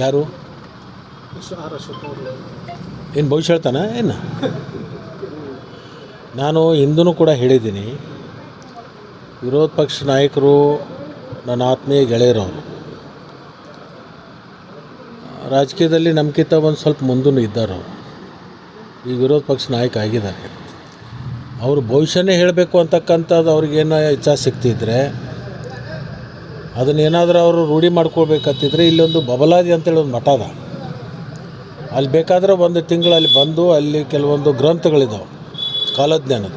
ಯಾರು ಏನು ಭವಿಷ್ಯ ಹೇಳ್ತಾನೆ ಏನು? ನಾನು ಹಿಂದೂ ಕೂಡ ಹೇಳಿದ್ದೀನಿ, ವಿರೋಧ ಪಕ್ಷ ನಾಯಕರು ನನ್ನ ಆತ್ಮೀಯ ಗೆಳೆಯರವರು. ರಾಜಕೀಯದಲ್ಲಿ ನಮ್ಗಿಂತ ಒಂದು ಸ್ವಲ್ಪ ಮುಂದೂ ಇದ್ದಾರೆ. ಅವರು ಈಗ ವಿರೋಧ ಪಕ್ಷ ನಾಯಕ ಆಗಿದ್ದಾರೆ. ಅವರು ಭವಿಷ್ಯನೇ ಹೇಳಬೇಕು ಅಂತಕ್ಕಂಥದ್ದು ಅವ್ರಿಗೇನು ಇಚ್ಛಾಶಕ್ತಿ ಇದ್ದರೆ ಅದನ್ನೇನಾದರೂ ಅವರು ರೂಢಿ ಮಾಡ್ಕೊಳ್ಬೇಕಂತಿದ್ರೆ ಇಲ್ಲೊಂದು ಬಬಲಾದಿ ಅಂತೇಳಿ ಒಂದು ಮಠ ಅದ. ಅಲ್ಲಿ ಬೇಕಾದರೆ ಒಂದು ತಿಂಗಳಲ್ಲಿ ಬಂದು ಅಲ್ಲಿ ಕೆಲವೊಂದು ಗ್ರಂಥಗಳಿದ್ದಾವೆ ಕಾಲಜ್ಞಾನದ,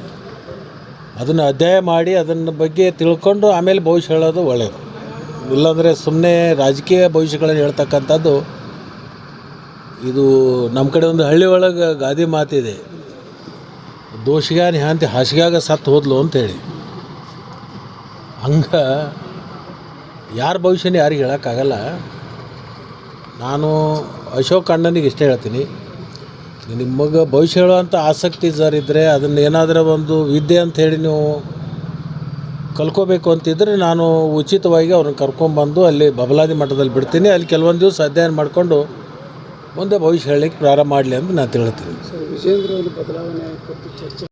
ಅದನ್ನು ಅಧ್ಯಯನ ಮಾಡಿ ಅದನ್ನ ಬಗ್ಗೆ ತಿಳ್ಕೊಂಡು ಆಮೇಲೆ ಭವಿಷ್ಯ ಹೇಳೋದು ಒಳ್ಳೆಯದು. ಇಲ್ಲಾಂದರೆ ಸುಮ್ಮನೆ ರಾಜಕೀಯ ಭವಿಷ್ಯಗಳನ್ನು ಹೇಳ್ತಕ್ಕಂಥದ್ದು ಇದು ನಮ್ಮ ಕಡೆ ಒಂದು ಹಳ್ಳಿ ಒಳಗೆ ಗಾದೆ ಮಾತಿದೆ, ದೋಷಿಗಾನಿ ಹಾಂತಿ ಹಾಸಿಗ್ಯಾಗ ಸತ್ತು ಹೋದ್ಲು ಅಂತೇಳಿ. ಹಂಗೆ ಯಾರ ಭವಿಷ್ಯನ ಯಾರಿಗೆ ಹೇಳೋಕ್ಕಾಗಲ್ಲ. ನಾನು ಅಶೋಕ್ ಅಣ್ಣನಿಗೆ ಇಷ್ಟೇ ಹೇಳ್ತೀನಿ, ನಿಮಗೆ ಭವಿಷ್ಯ ಹೇಳುವಂಥ ಆಸಕ್ತಿ ಇದ್ದರೆ ಅದನ್ನು ಏನಾದರೂ ಒಂದು ವಿದ್ಯೆ ಅಂತ ಹೇಳಿ ನೀವು ಕಲ್ಕೋಬೇಕು ಅಂತಿದ್ರೆ ನಾನು ಉಚಿತವಾಗಿ ಅವ್ರನ್ನ ಕರ್ಕೊಂಬಂದು ಅಲ್ಲಿ ಬಬಲಾದಿ ಮಠದಲ್ಲಿ ಬಿಡ್ತೀನಿ. ಅಲ್ಲಿ ಕೆಲವೊಂದು ದಿವಸ ಅಧ್ಯಯನ ಮಾಡಿಕೊಂಡು ಮುಂದೆ ಭವಿಷ್ಯ ಹೇಳಲಿಕ್ಕೆ ಪ್ರಾರಂಭ ಮಾಡಲಿ ಅಂತ ನಾನು ಹೇಳ್ತೀನಿ. ವಿಜೇಂದ್ರ ಅವರು ಬದಲಾವಣೆ ಕುರಿತು ಚರ್ಚೆ